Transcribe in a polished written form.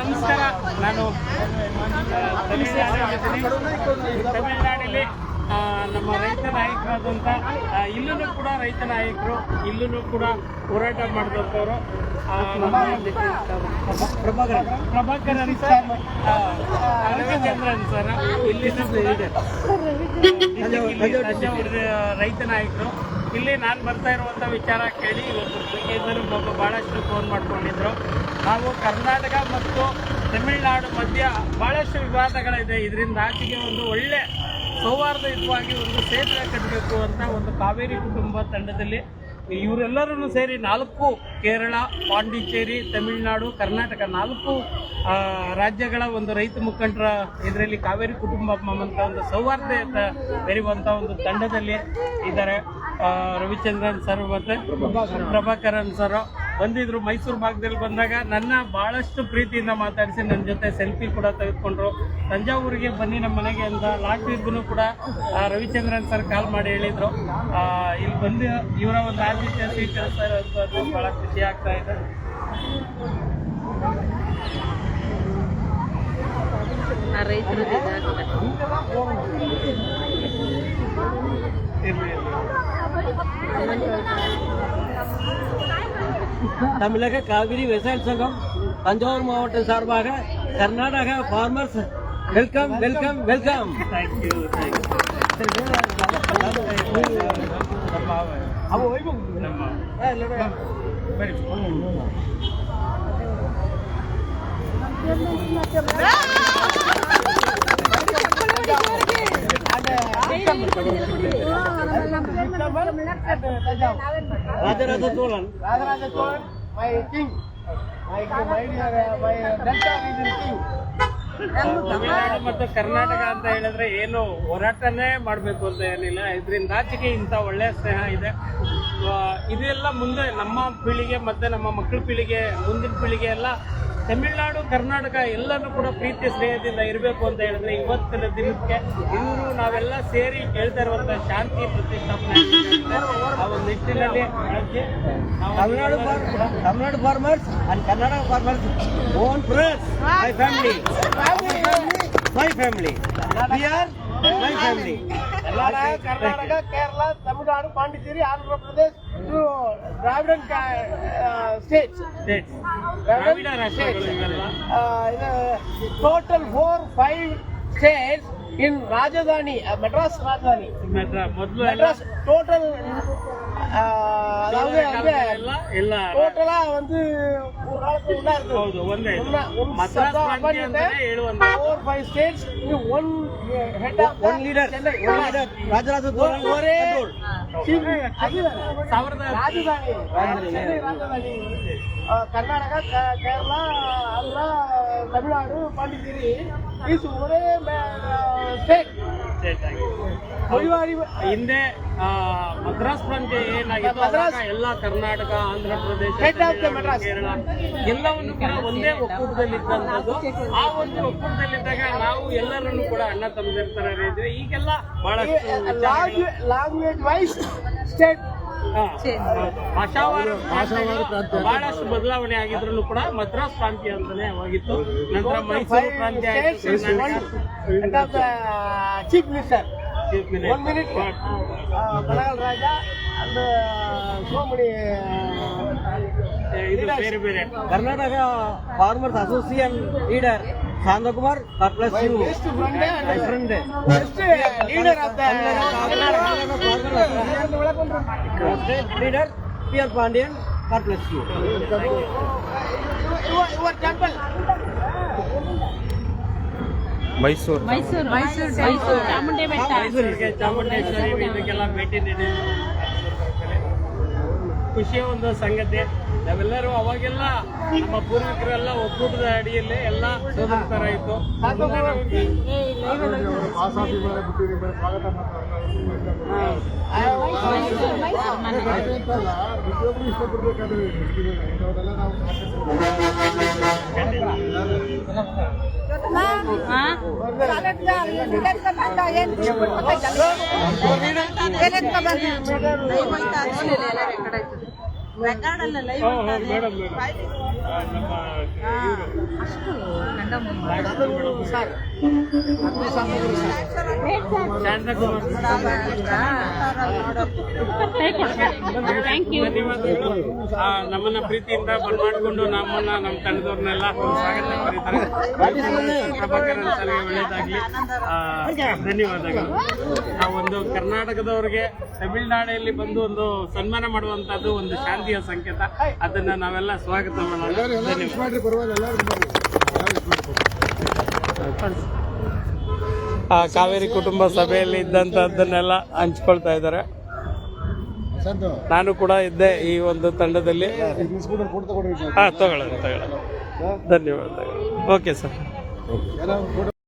ನಮಸ್ಕಾರ. ನಾನು ತಮಿಳುನಾಡಲ್ಲಿ ನಮ್ಮ ರೈತ ನಾಯಕರಾದಂಥ ಇಲ್ಲೂ ಕೂಡ ರೈತ ನಾಯಕರು, ಇಲ್ಲೂ ಕೂಡ ಹೋರಾಟ ಮಾಡಿದಂಥವ್ರು ಪ್ರಭಾಕರನ್ ಸರ್, ರವಿಚಂದ್ರನ್ ಸರ್, ಇಲ್ಲಿನ ರೈತ ನಾಯಕರು. ಇಲ್ಲಿ ನಾನು ಬರ್ತಾ ಇರುವಂಥ ವಿಚಾರ ಕೇಳಿ ಇವತ್ತು ಬೆಳಗ್ಗೆಯಿಂದಲೂ ಭಾಳಷ್ಟು ಫೋನ್ ಮಾಡ್ಕೊಂಡಿದ್ರು. ನಾವು ಕರ್ನಾಟಕ ಮತ್ತು ತಮಿಳುನಾಡು ಮಧ್ಯ ಭಾಳಷ್ಟು ವಿವಾದಗಳಿದೆ. ಇದರಿಂದ ಆಚೆಗೆ ಒಂದು ಒಳ್ಳೆ ಸೌಹಾರ್ದಯುತವಾಗಿ ಒಂದು ಸೇತುವೆ ಕಟ್ಟಬೇಕು ಅಂತ ಒಂದು ಕಾವೇರಿ ಕುಟುಂಬ ತಂಡದಲ್ಲಿ ಇವರೆಲ್ಲರೂ ಸೇರಿ 4 ಕೇರಳ, ಪಾಂಡಿಚೇರಿ, ತಮಿಳುನಾಡು, ಕರ್ನಾಟಕ 4 ರಾಜ್ಯಗಳ ಒಂದು ರೈತ ಮುಖಂಡರ ಇದರಲ್ಲಿ ಕಾವೇರಿ ಕುಟುಂಬ ಅಂತ ಒಂದು ಸೌಹಾರ್ದಯುತ ಬೆರೆಯುವಂಥ ಒಂದು ತಂಡದಲ್ಲಿ ಇದ್ದಾರೆ. ರವಿಚಂದ್ರನ್ ಸರ್ ಮತ್ತು ಪ್ರಭಾಕರನ್ ಸರ್ ಬಂದಿದ್ರು. ಮೈಸೂರು ಭಾಗದಲ್ಲಿ ಬಂದಾಗ ನನ್ನ ಭಾಳಷ್ಟು ಪ್ರೀತಿಯಿಂದ ಮಾತಾಡಿಸಿ ನನ್ನ ಜೊತೆ ಸೆಲ್ಫಿ ಕೂಡ ತೆಗೆದುಕೊಂಡ್ರು. ತಂಜಾವೂರಿಗೆ ಬನ್ನಿ ನಮ್ಮ ಮನೆಗೆ ಅಂತ ಲಾಸ್ಟ್ ವೀಕ್ಗೂ ಕೂಡ ರವಿಚಂದ್ರನ್ ಸರ್ ಕಾಲ್ ಮಾಡಿ ಹೇಳಿದರು. ಇಲ್ಲಿ ಬಂದು ಇವರ ಒಂದು ಆತಿಥ್ಯ ಸ್ವೀಕರಿಸ್ತಾ ಇರೋದು ಭಾಳ ಖುಷಿ ಆಗ್ತಾ ಇದೆ. தமிழக காவிரி விவசாய சங்கம் தஞ்சாவூர் மாவட்டம் சார்பாக Karnataka farmers welcome welcome welcome. Rajaraja Cholan my king, my delta region king. Tamil Nadu ಮತ್ತು ಕರ್ನಾಟಕ ಅಂತ ಹೇಳಿದ್ರೆ ಏನು ಹೋರಾಟನೇ ಮಾಡಬೇಕು ಅಂತ ಏನಿಲ್ಲ. ಇದರಿಂದ ಆಚೆಗೆ ಇಂಥ ಒಳ್ಳೆಯ ಸ್ನೇಹ ಇದೆ. ಇದೆಲ್ಲ ಮುಂದೆ ನಮ್ಮ ಪೀಳಿಗೆ ಮತ್ತು ನಮ್ಮ ಮಕ್ಕಳ ಪೀಳಿಗೆ, ಮುಂದಿನ ಪೀಳಿಗೆ ಎಲ್ಲ ತಮಿಳುನಾಡು ಕರ್ನಾಟಕ ಎಲ್ಲನೂ ಕೂಡ ಪ್ರೀತಿ ಸ್ನೇಹದಿಂದ ಇರಬೇಕು ಅಂತ ಹೇಳಿದ್ರೆ ಇವತ್ತಿನ ದಿನಕ್ಕೆ ಇವರು ನಾವೆಲ್ಲ ಸೇರಿ ಹೇಳ್ತಾ ಇರುವಂಥ ಶಾಂತಿ ಪ್ರತಿಷ್ಠಾಪನೆ ಆ ಒಂದು ನಿಟ್ಟಿನಲ್ಲಿ Tamil Nadu farmers and Karnataka farmers own press my family we are my family. Karnataka, Kerala, Tamil Nadu, Pondicherry, Andhra Pradesh, Dravidian states, Dravida ರಾಷ್ಟ್ರಗಳು ಇವೆಲ್ಲ ಟೋಟಲ್ 4-5 states in ರಾಜಧಾನಿ ಮೆಡ್ರಾಸ್. ರಾಜಧಾನಿ மெட்ராஸ் டோட்டல் அதாவது ಎಲ್ಲ டோட்டலா வந்து ஒரு காலத்துல உள்ள இருக்கு. ಹೌದು, ಒಂದೇ ಮದ್ರಾಸ್ ಪ್ರಾಂತ್ಯ ಅಂತಾನೆ ಹೇಳುವಂತ 4-5 states one head of one leader Rajaraja ಸೋಳನ್ ஒரே ರಾಜಧಾನಿ ಕರ್ನಾಟಕ, ಕೇರಳ, ಆಂಧ್ರ, ತಮಿಳುನಾಡು, ಪಾಂಡಿಚೇರಿ ಇಸ್ ಒರೇ ಸ್ಟೇಟ್. ಹಿಂದೆ ಮದ್ರಾಸ್ ಪ್ರಾಂತ್ಯ ಏನಾಗಿತ್ತು ಎಲ್ಲ ಕರ್ನಾಟಕ, ಆಂಧ್ರ ಪ್ರದೇಶ, ಕೇರಳ ಎಲ್ಲವನ್ನು ಕೂಡ ಒಂದೇ ಒಕ್ಕೂಟದಲ್ಲಿದ್ದಂಥದ್ದು. ಆ ಒಂದು ಒಕ್ಕೂಟದಲ್ಲಿದ್ದಾಗ ನಾವು ಎಲ್ಲರನ್ನು ಕೂಡ ಅಣ್ಣ ತಮ್ಮದಿರ್ತಾರೆ ಇದ್ವಿ. ಈಗೆಲ್ಲ ಲ್ಯಾಂಗ್ವೇಜ್ ವೈಸ್ ಸ್ಟೇಟ್ ಭಾಷಾವಾರು ಬಹಳಷ್ಟು ಬದಲಾವಣೆ ಆಗಿದ್ರು ಕೂಡ ಮದ್ರಾಸ್ ಪ್ರಾಂತ್ಯ ಅಂತಾನೆ ಆಗಿತ್ತು. ನಂತರ ಮೈಸೂರು ಪ್ರಾಂತ್ಯ ಚೀಫ್ ಮಿನಿಸ್ಟರ್ 1 minute ಬಣಗಾಲ್ ರಾಜ ಅಂಡ್ ಸೋಮಣಿ ಇದು ಬೇರೆ ಬೇರೆ. Karnataka farmers association leader Shantakumar plus you friend leader of the leader P R. Pandian plus you your temple Mysore Chamundeshwari ಇದಕ್ಕೆಲ್ಲ ಭೇಟಿ ನೀಡಿ ಖುಷಿಯ ಒಂದು ಸಂಗತಿ. ನಾವೆಲ್ಲರೂ ಅವಾಗೆಲ್ಲ ನಮ್ಮ ಪೂರ್ವಿಕರೆಲ್ಲ ಒಕ್ಕೂಟದ ಅಡಿಯಲ್ಲಿ ಎಲ್ಲ ಸೋದರ ಇತ್ತು. ರೆಕಾರ್ಡಲ್ಲ ಲೈವ್ ಮೇಡಮ್ ನಮ್ಮ ಇವರು ಧನ್ಯವಾದಗಳು. ನಮ್ಮನ್ನ ಪ್ರೀತಿಯಿಂದ ಬರ್ಮಾಡ್ಕೊಂಡು ನಮ್ಮನ್ನ ನಮ್ಮ ತಂಡದವ್ರನ್ನೆಲ್ಲ ಸ್ವಾಗತ ಕೋರಿದ್ದಾರೆ. ಪ್ರಭಾಕರನ್ ಸರ್ಗೆ ಒಳ್ಳೇದಾಗ್ಲಿ. ಧನ್ಯವಾದಗಳು. ನಾವೊಂದು ಕರ್ನಾಟಕದವ್ರಿಗೆ ತಮಿಳುನಾಡಿನಲ್ಲಿ ಬಂದು ಒಂದು ಸನ್ಮಾನ ಮಾಡುವಂತದ್ದು ಒಂದು ಶಾಂತಿಯ ಸಂಕೇತ. ಅದನ್ನ ನಾವೆಲ್ಲ ಸ್ವಾಗತ ಮಾಡೋಣ. ಕಾವೇರಿ ಕುಟುಂಬ ಸಭೆಯಲ್ಲಿ ಇದ್ದಂಥದ್ದನ್ನೆಲ್ಲ ಹಂಚ್ಕೊಳ್ತಾ ಇದ್ದಾರೆ. ನಾನು ಕೂಡ ಇದ್ದೆ ಈ ಒಂದು ತಂಡದಲ್ಲಿ. ತಗೊಳ್ಳೋಣ. ಧನ್ಯವಾದಗಳು. Okay sir.